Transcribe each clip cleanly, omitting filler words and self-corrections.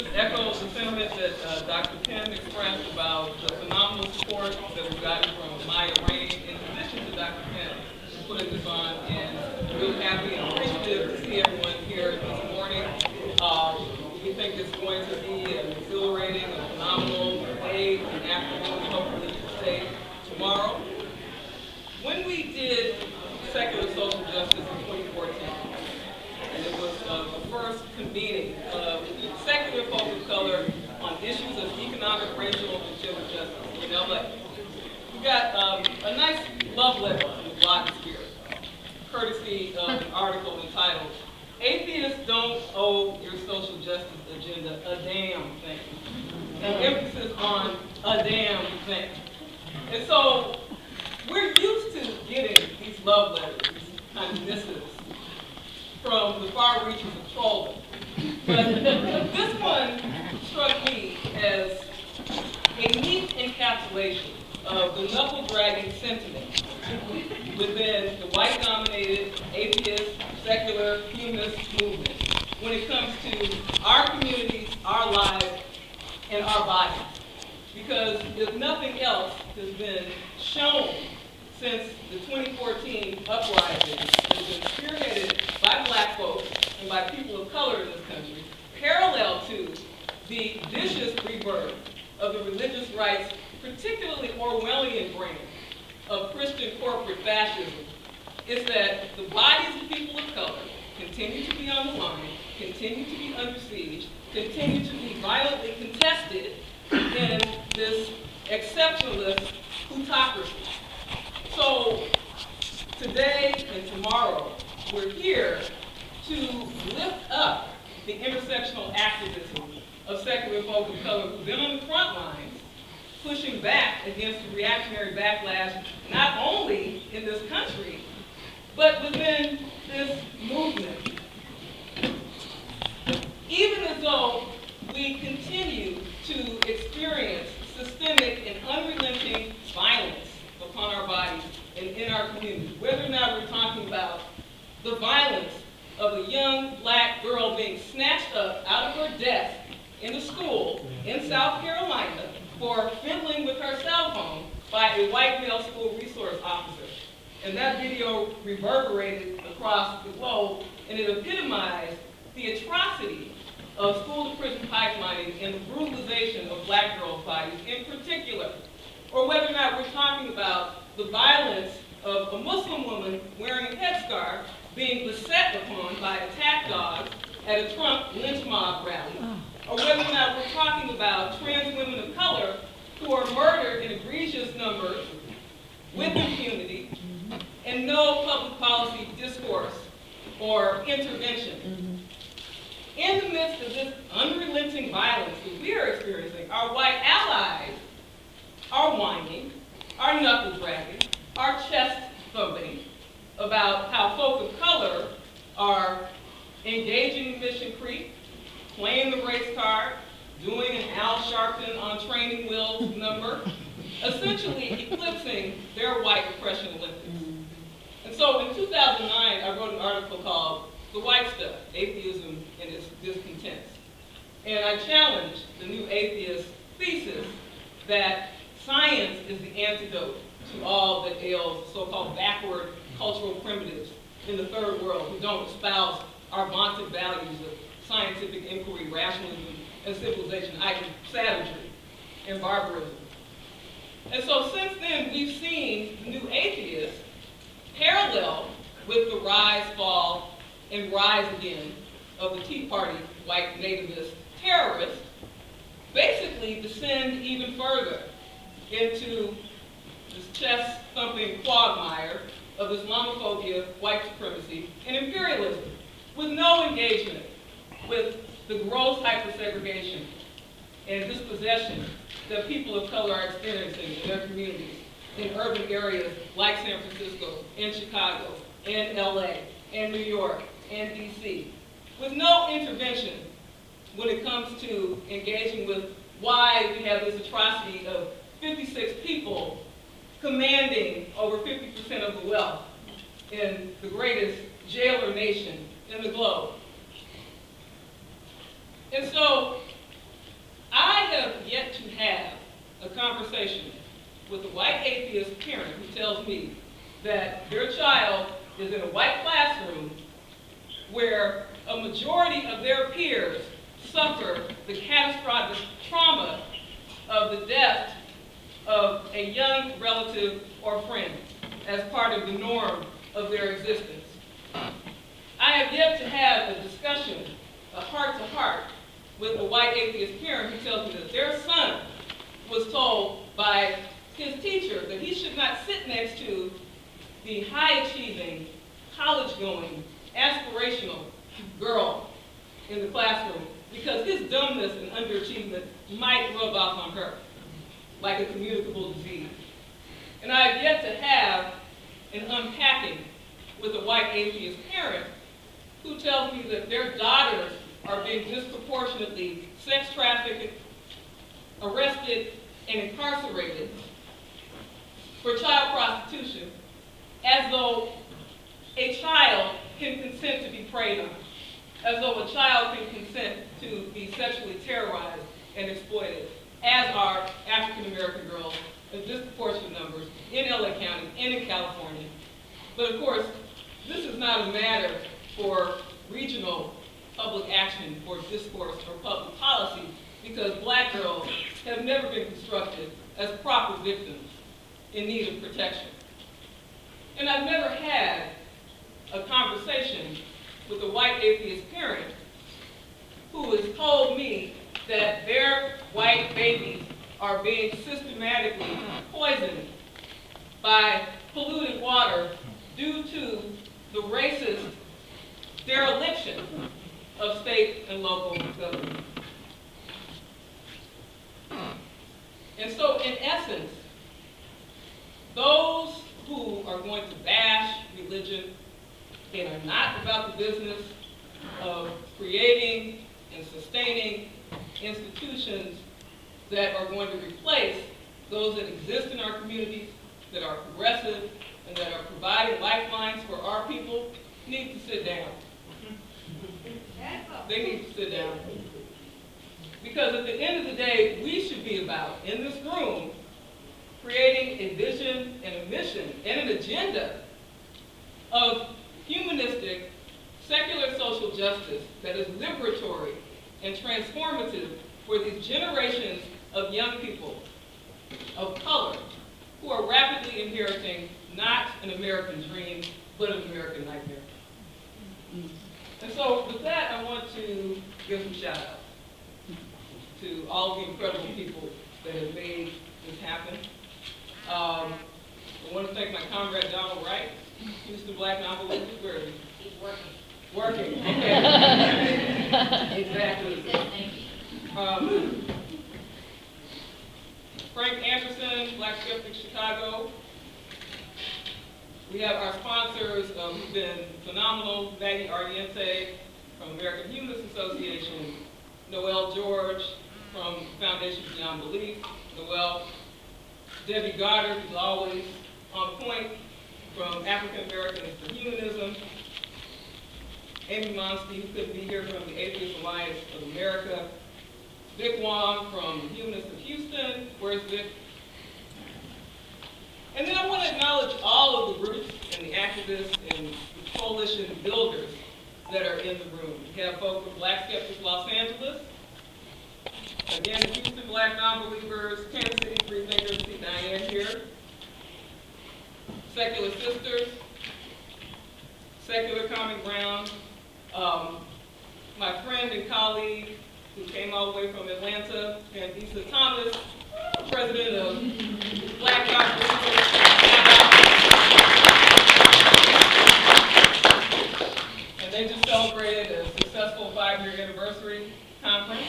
just echo the sentiment that Dr. Penn expressed about the phenomenal support that we've gotten from Maya Rainey, in addition to Dr. Penn putting this on, and really happy and appreciative to see everyone here this morning. We think it's going to be an exhilarating and phenomenal day and afternoon, hopefully you can say tomorrow. When we did secular social justice in 2014, and it was the first convening of secular folk of color on issues of economic, racial, and civil justice in LA. We got a nice love letter from the blogosphere, courtesy of an article entitled, "Atheists Don't Owe Your Social Justice Agenda a Damn Thing." An emphasis on a damn thing. And so we're used to getting these love letters, these kind of missives, from the far reaches of trolling. But this one struck me as a neat encapsulation of the knuckle-dragging sentiment within the white-dominated, atheist, secular, humanist movement when it comes to our communities, our lives, and our bodies. Because if nothing else has been shown since the 2014 uprising that has been spearheaded by black folks and by people of color in this country, parallel to the vicious rebirth of the religious rights, particularly Orwellian brand of Christian corporate fascism, is that the bodies of people of color continue to be on the line, continue to be under siege, continue to be violently contested in this exceptionalist plutocracy. So today and tomorrow, we're here to lift up the intersectional activism of secular folk of color who've been on the front lines, pushing back against the reactionary backlash, not only in this country, but within this movement. Even as though we continue to experience systemic and unrelenting violence upon our bodies and in our communities, whether or not we're talking about the violence of a young black girl being snatched up out of her desk in a school in South Carolina for fiddling with her cell phone by a white male school resource officer. And that video reverberated across the globe, and it epitomized the atrocity of school-to-prison pipelining and the brutalization of black girls' bodies in particular. Or whether or not we're talking about the violence of a Muslim woman wearing a headscarf being beset upon by attack dogs at a Trump lynch mob rally. Or whether or not we're talking about trans women of color who are murdered in egregious numbers with impunity and no public policy discourse or intervention. In the midst of this unrelenting violence that we are experiencing, our white allies are whining, are knuckle dragging, are chest thumping about how folk of color are engaging in mission creep, playing the race card, doing an Al Sharpton on training wheels number, essentially eclipsing their white oppression Olympics. And so in 2009, I wrote an article called "The White Stuff, Atheism and Its Discontents." And I challenged the new atheist thesis that science is the antidote to all that ails so-called backward cultural primitives in the third world who don't espouse our vaunted values of scientific inquiry, rationalism, and civilization, i.e. savagery and barbarism. And so since then, we've seen the new atheists parallel with the rise, fall, and rise again of the Tea Party white nativist terrorists basically descend even further into this chest-thumping quagmire of Islamophobia, white supremacy, and imperialism, with no engagement with the gross hyper-segregation and dispossession that people of color are experiencing in their communities in urban areas like San Francisco, and Chicago, and LA, and New York, and DC, with no intervention when it comes to engaging with why we have this atrocity of 56 people commanding over 50% of the wealth in the greatest jailer nation in the globe. And so a conversation with a white atheist parent who tells me that their child is in a white classroom where a majority of their peers suffer the catastrophic trauma of the death of a young relative or friend as part of the norm of their existence. I have yet to have a discussion, a heart-to-heart, with a white atheist parent who tells me that their son was told by his teacher that he should not sit next to the high-achieving, college-going, aspirational girl in the classroom because his dumbness and underachievement might rub off on her like a communicable disease. And I have yet to have an unpacking with a white atheist parent who tells me that their daughters are being disproportionately sex trafficked, arrested, and incarcerated for child prostitution, as though a child can consent to be preyed on, as though a child can consent to be sexually terrorized and exploited, as are African American girls in disproportionate numbers in LA County and in California. But of course, this is not a matter for regional public action or discourse or public policy because black girls have never been constructed as proper victims in need of protection. And I've never had a conversation with a white atheist parent who has told me that their white babies are being systematically poisoned by polluted water due to the racist dereliction of state and local government. And so, in essence, those who are going to bash religion and are not about the business of creating and sustaining institutions that are going to replace those that exist in our communities, that are progressive, and that are providing lifelines for our people, need to sit down. They need to sit down. Because at the end of the day, we should be about, in this room, creating a vision and a mission and an agenda of humanistic, secular social justice that is liberatory and transformative for these generations of young people of color who are rapidly inheriting not an American dream, but an American nightmare. And so with that, I want to give some shout outs to all the incredible people that have made this happen. I want to thank my comrade Donald Wright, Houston Black Novelist. Where is he? He's working. Working, okay. Exactly. Frank Anderson, Black Skeptic Chicago. We have our sponsors who've been phenomenal. Maggie Ardiente from American Humanist Association, Noel George from Foundation Beyond Belief, Noel, Debbie Goddard, who's always on point, from African Americans for Humanism, Amy Monsky, who couldn't be here, from the Atheist Alliance of America, Vic Wong from Humanists of Houston. Where's Vic? And then I want to acknowledge all of the groups and the activists and the coalition builders that are in the room. We have folks from Black Skeptics Los Angeles, again, the Houston Black Nonbelievers, Kansas City Freethinkers, see Diane here, Secular Sisters, Secular Common Ground, my friend and colleague who came all the way from Atlanta, Candice Thomas, president of Black Gospel. And they just celebrated a successful 5-year anniversary conference.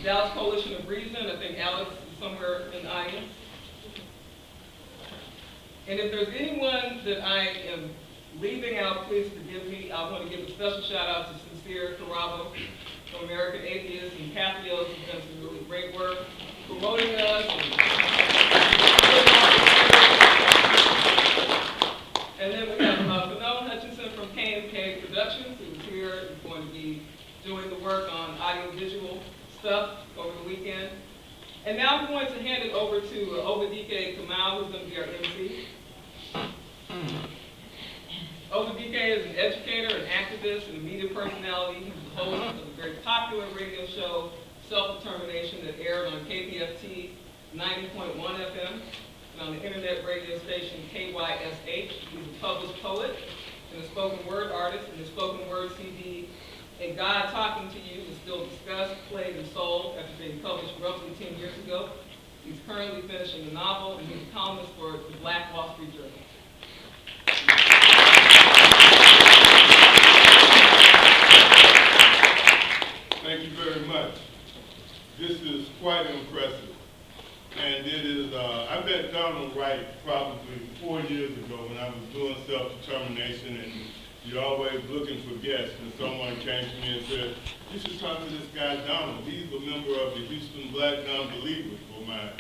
Dallas Coalition of Reason, I think Alex is somewhere in the audience. And if there's anyone that I am leaving out, please forgive me. I want to give a special shout out to Sincere Carrabo from American Atheists and Pathos, who's done some really great work promoting us. And then we have Fenella Hutchinson from K&K Productions, who's here, who's going to be doing the work on audiovisual stuff over the weekend. And now I'm going to hand it over to Obadike Kamal, who's going to be our MC. Obadike is an educator, an activist, and a media personality. He's the host of a very popular radio show, Self-Determination, that aired on KPFT 90.1 FM and on the internet radio station KYSH. He's a published poet and a spoken word artist, and his spoken word CD, And God Talking to You, is still discussed, played, and sold after being published roughly 10 years ago. He's currently finishing a novel, and he's a columnist for the Black Wall Street Journal. Thank you very much. This is quite impressive. And it is, I met Donald Wright probably 4 years ago when I was doing self-determination, and you're always looking for guests, and someone came to me and said, you should talk to this guy Donald. He's a member of the Houston Black Non-Believers. Well, my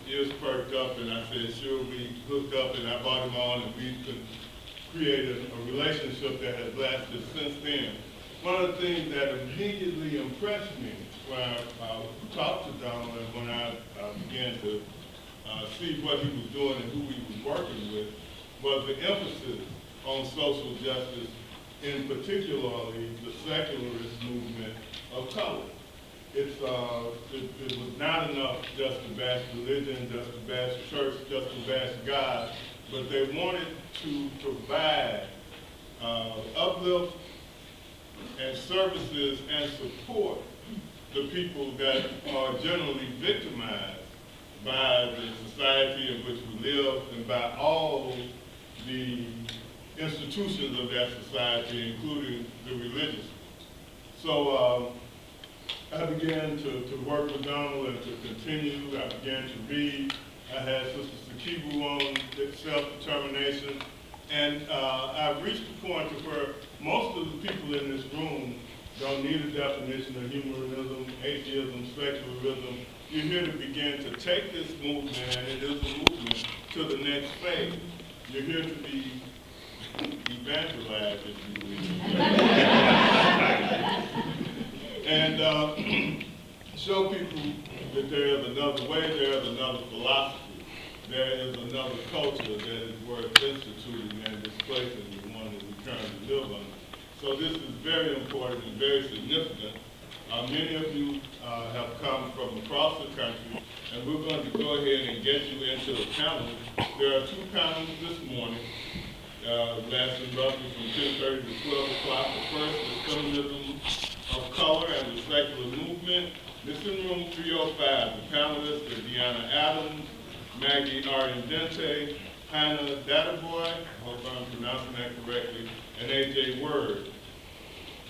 ears perked up, and I said, sure, we hooked up, and I brought him on, and we could create a relationship that has lasted since then. One of the things that immediately impressed me when I talked to Donald and when I began to see what he was doing and who he was working with was the emphasis on social justice, in particularly the secularist movement of color. It was not enough just to bash religion, just to bash church, just to bash God, but they wanted to provide uplift and services and support the people that are generally victimized by the society in which we live and by all the institutions of that society, including the religious. So I began to work with Donald and to continue. I began to read. I had Sister Sakibu on self-determination. And I've reached the point to where most of the people in this room don't need a definition of humanism, atheism, secularism. You're here to begin to take this movement, and it is a movement, to the next phase. You're here to be evangelized, if you will. And show people that there is another way, there is another philosophy. There is another culture that is worth instituting and displacing the one that we currently live under. So this is very important and very significant. Many of you have come from across the country, and we're going to go ahead and get you into the panels. There are 2 panels this morning, lasting roughly from 10:30 to 12 o'clock. The first is Feminism of Color and the Secular Movement. This is in room 305. The panelists are Deanna Adams, Maggie Ardente, Hannah Databoy, I hope I'm pronouncing that correctly, and AJ Word.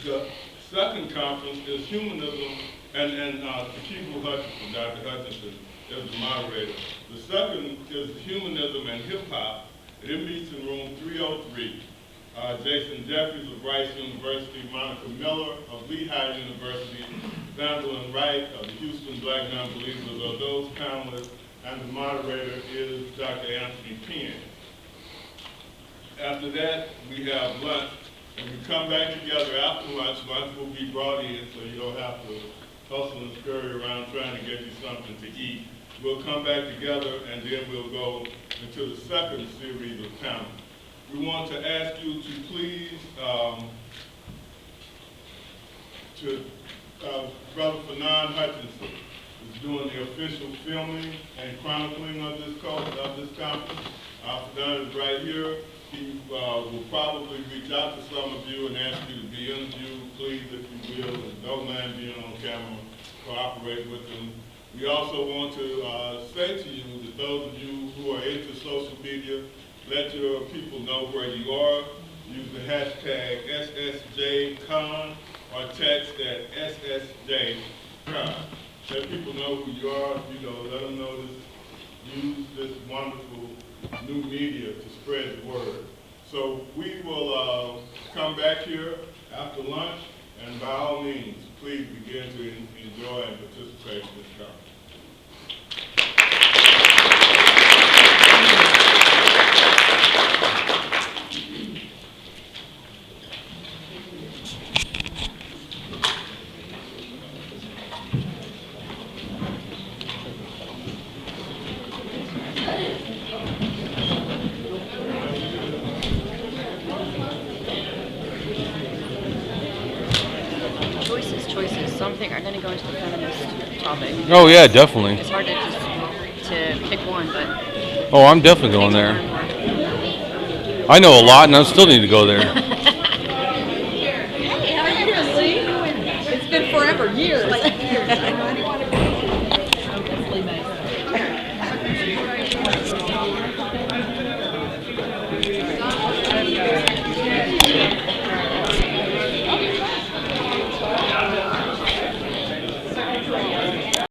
The second conference is Humanism, and Sakibu Hutchinson, Dr. Hutchinson, is the moderator. The second is Humanism and Hip Hop, and it meets in room 303. Jason Jeffries of Rice University, Monica Miller of Lehigh University, Vandalyn Wright of the Houston Black Non-Believers are those panelists, and the moderator is Dr. Anthony Penn. After that, we have lunch, and we come back together after lunch. Lunch will be brought in, so you don't have to hustle and scurry around trying to get you something to eat. We'll come back together, and then we'll go into the second series of panels. We want to ask you to please, Brother Fanon Hutchinson is doing the official filming and chronicling of this conference. Fanon is right here. He will probably reach out to some of you and ask you to be interviewed, please, if you will, and don't mind being on camera, cooperate with him. We also want to say to you that those of you who are into social media, let your people know where you are. Use the hashtag SSJCon or text at SSJCon. Let people know who you are, let them know use this wonderful new media to spread the word. So we will come back here after lunch, and by all means, please begin to enjoy and participate in this conference. choices. So I'm going to go into the feminist topic. Oh yeah, definitely. It's hard to pick one, but Oh, I'm definitely going there. I know a lot, and I still need to go there. Hey, how are you, Lee? It's been forever, years.